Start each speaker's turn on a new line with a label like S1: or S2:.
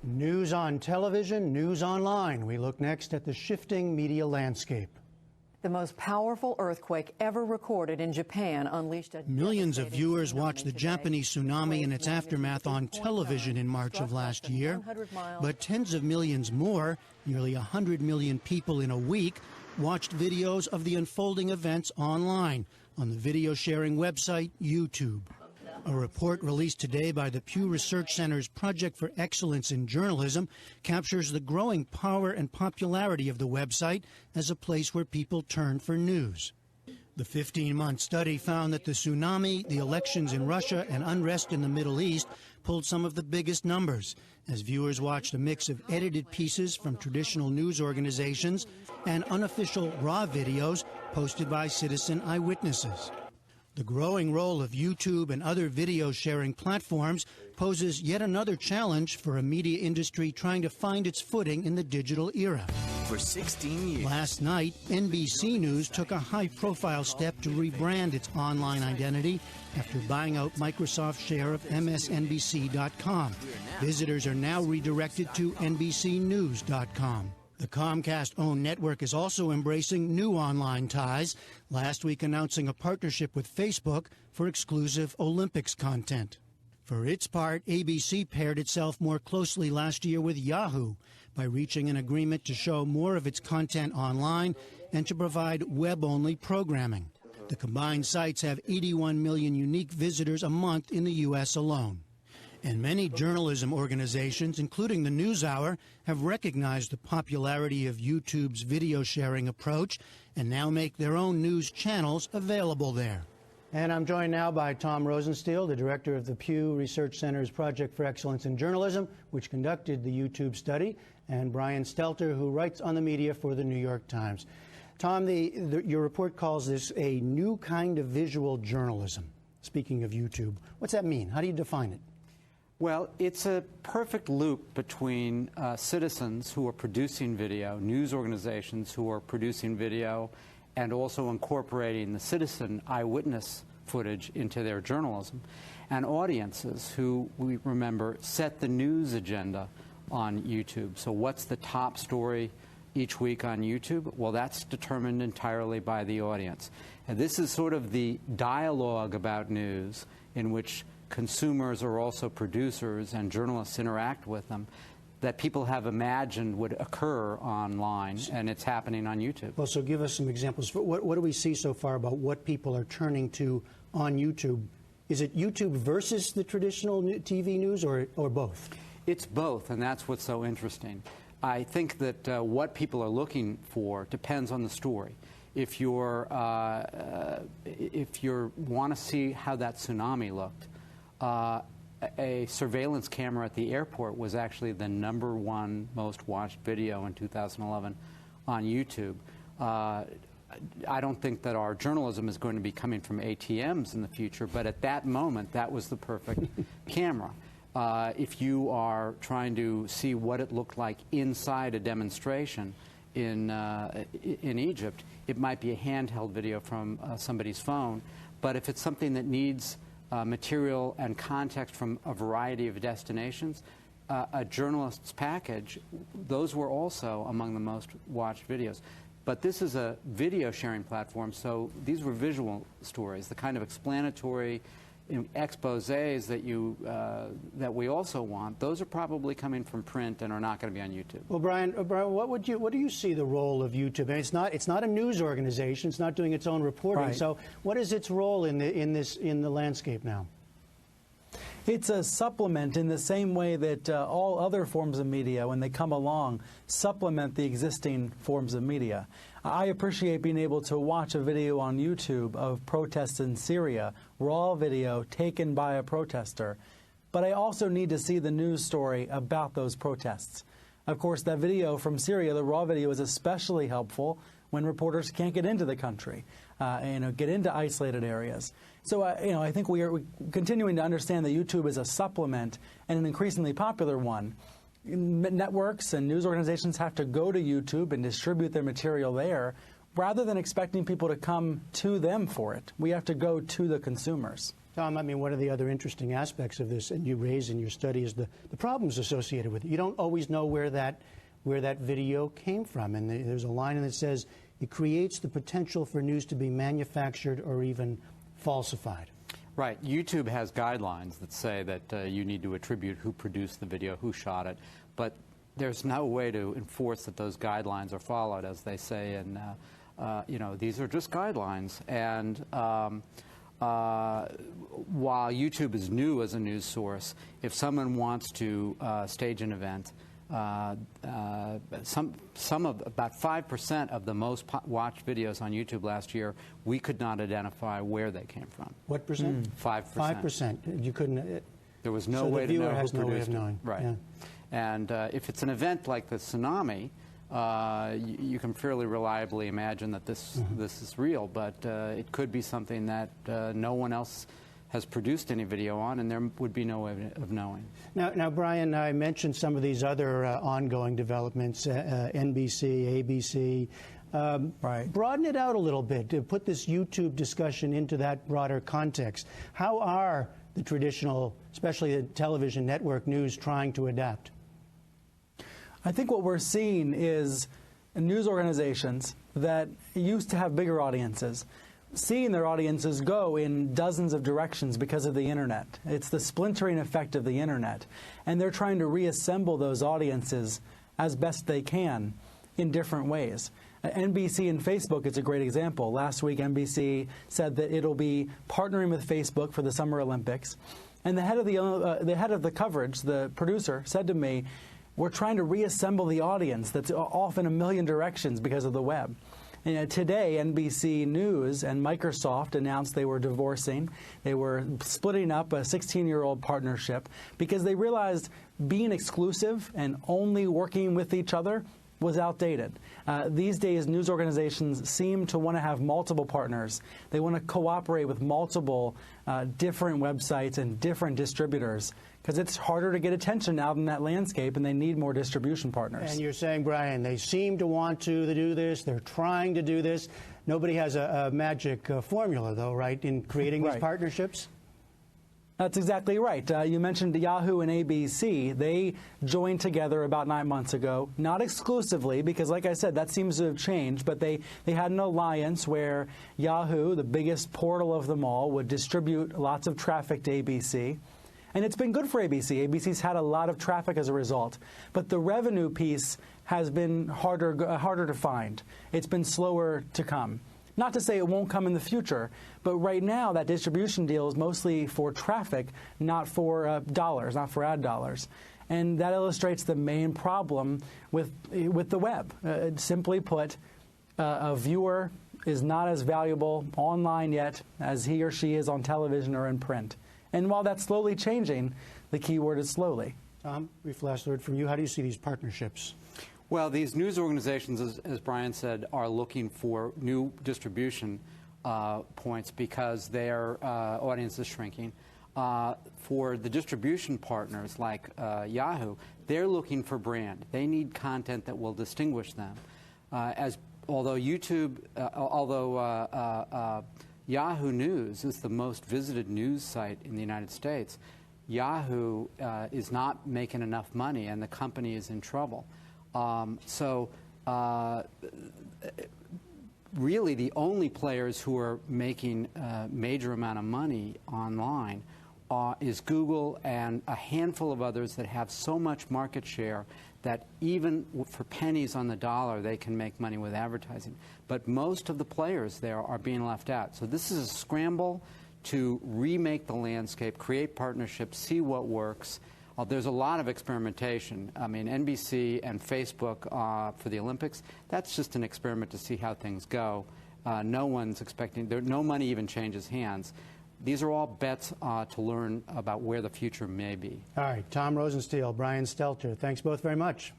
S1: News on television, news online. We look next at the shifting media landscape.
S2: The most powerful earthquake ever recorded in Japan unleashed a
S1: Millions of viewers watched the Japanese tsunami and its aftermath on television in March of last year. But tens of millions more, nearly 100 million people in a week, watched videos of the unfolding events online on the video sharing website YouTube. A report released today by the Pew Research Center's Project for Excellence in Journalism captures the growing power and popularity of the website as a place where people turn for news. The 15-month study found that the tsunami, the elections in Russia, and unrest in the Middle East pulled some of the biggest numbers, as viewers watched a mix of edited pieces from traditional news organizations and unofficial raw videos posted by citizen eyewitnesses. The growing role of YouTube and other video sharing platforms poses yet another challenge for a media industry trying to find its footing in the digital era.
S3: For 16 years.
S1: Last night, NBC News took a high-profile step to rebrand its online identity after buying out Microsoft's share of MSNBC.com. Visitors are now redirected to NBCNews.com. The Comcast-owned network is also embracing new online ties, last week announcing a partnership with Facebook for exclusive Olympics content. For its part, ABC paired itself more closely last year with Yahoo by reaching an agreement to show more of its content online and to provide web-only programming. The combined sites have 81 million unique visitors a month in the U.S. alone. And many journalism organizations, including the NewsHour, have recognized the popularity of YouTube's video sharing approach and now make their own news channels available there. And I'm joined now by Tom Rosenstiel, the director of the Pew Research Center's Project for Excellence in Journalism, which conducted the YouTube study, and Brian Stelter, who writes on the media for the New York Times. Tom, your report calls this a new kind of visual journalism. Speaking of YouTube, what's that mean? How do you define it?
S4: Well, it's a perfect loop between citizens who are producing video, news organizations who are producing video, and also incorporating the citizen eyewitness footage into their journalism, and audiences who, we remember, set the news agenda on YouTube. So what's the top story each week on YouTube? Well, that's determined entirely by the audience. And this is sort of the dialogue about news in which consumers are also producers and journalists interact with them that people have imagined would occur online, and it's happening on YouTube.
S1: Well, so give us some examples. What do we see so far about what people are turning to on YouTube? Is it YouTube versus the traditional TV news, or both?
S4: It's both, and that's what's so interesting. I think that what people are looking for depends on the story. If you're want to see how that tsunami looked, a surveillance camera at the airport was actually the #1 most watched video in 2011 on YouTube. I don't think that our journalism is going to be coming from ATMs in the future, but at that moment, that was the perfect camera. If you are trying to see what it looked like inside a demonstration in Egypt, it might be a handheld video from somebody's phone. But if it's something that needs material and context from a variety of destinations, a journalist's package, those were also among the most watched videos. But this is a video sharing platform, so these were visual stories, the kind of explanatory exposés that we also want. Those are probably coming from print and are not going to be on YouTube.
S1: Well, Brian, what do you see the role of YouTube? And it's not a news organization. It's not doing its own reporting. Right. So, what is its role in the landscape now?
S5: It's a supplement in the same way that all other forms of media, when they come along, supplement the existing forms of media. I appreciate being able to watch a video on YouTube of protests in Syria, raw video taken by a protester, but I also need to see the news story about those protests. Of course, that video from Syria, the raw video, is especially helpful when reporters can't get into the country, get into isolated areas. So, I think we are continuing to understand that YouTube is a supplement and an increasingly popular one. Networks and news organizations have to go to YouTube and distribute their material there rather than expecting people to come to them for it. We have to go to the consumers.
S1: Tom, I mean, one of the other interesting aspects of this, and you raise in your study, is the problems associated with it. You don't always know where that video came from. And there's a line that says, it creates the potential for news to be manufactured or even falsified.
S4: Right. YouTube has guidelines that say that you need to attribute who produced the video, who shot it, but there's no way to enforce that those guidelines are followed, as they say, and you know, these are just guidelines. And while YouTube is new as a news source, if someone wants to stage an event, about 5% of the most watched videos on YouTube last year, we could not identify where they came from.
S1: What percent?
S4: 5%.
S1: 5%. You couldn't.
S4: There was no
S1: so
S4: way
S1: the
S4: to
S1: viewer
S4: know
S1: has
S4: who
S1: no way
S4: produced
S1: of
S4: it.
S1: knowing.
S4: Right.
S1: Yeah.
S4: And if it's an event like the tsunami, you can fairly reliably imagine that this is real, but it could be something that no one else has produced any video on, and there would be no way of knowing.
S1: Now, Brian, I mentioned some of these other ongoing developments, NBC, ABC.
S5: Right.
S1: Broaden it out a little bit to put this YouTube discussion into that broader context. How are the traditional, especially the television network news, trying to adapt?
S5: I think what we're seeing is news organizations that used to have bigger audiences seeing their audiences go in dozens of directions because of the internet. It's the splintering effect of the internet. And they're trying to reassemble those audiences as best they can in different ways. NBC and Facebook is a great example. Last week, NBC said that it'll be partnering with Facebook for the Summer Olympics. And the head of the coverage, the producer, said to me, we're trying to reassemble the audience that's off in a million directions because of the web. And today, NBC News and Microsoft announced they were divorcing. They were splitting up a 16-year-old partnership because they realized being exclusive and only working with each other was outdated. These days, news organizations seem to want to have multiple partners. They want to cooperate with multiple different websites and different distributors because it's harder to get attention out in that landscape, and they need more distribution partners.
S1: And you're saying, Brian, they seem to want to do this. They're trying to do this. Nobody has a magic formula, though, right, in creating these partnerships?
S5: That's exactly right. You mentioned Yahoo and ABC. They joined together about 9 months ago, not exclusively, because like I said, that seems to have changed, but they had an alliance where Yahoo, the biggest portal of them all, would distribute lots of traffic to ABC. And it's been good for ABC. ABC's had a lot of traffic as a result. But the revenue piece has been harder to find. It's been slower to come. Not to say it won't come in the future, but right now that distribution deal is mostly for traffic, not for dollars, not for ad dollars. And that illustrates the main problem with the web. Simply put, a viewer is not as valuable online yet as he or she is on television or in print. And while that's slowly changing, the key word is slowly.
S1: Tom, brief last word from you. How do you see these partnerships?
S4: Well, these news organizations, as Brian said, are looking for new distribution points because their audience is shrinking. For the distribution partners like Yahoo, they're looking for brand. They need content that will distinguish them. Although Yahoo News is the most visited news site in the United States, Yahoo is not making enough money, and the company is in trouble. Really, the only players who are making a major amount of money online is Google and a handful of others that have so much market share that even for pennies on the dollar, they can make money with advertising. But most of the players there are being left out. So this is a scramble to remake the landscape, create partnerships, see what works. There's a lot of experimentation. I mean, NBC and Facebook for the Olympics, that's just an experiment to see how things go. No one's expecting, no money even changes hands. These are all bets to learn about where the future may be.
S1: All right, Tom Rosenstiel, Brian Stelter, thanks both very much.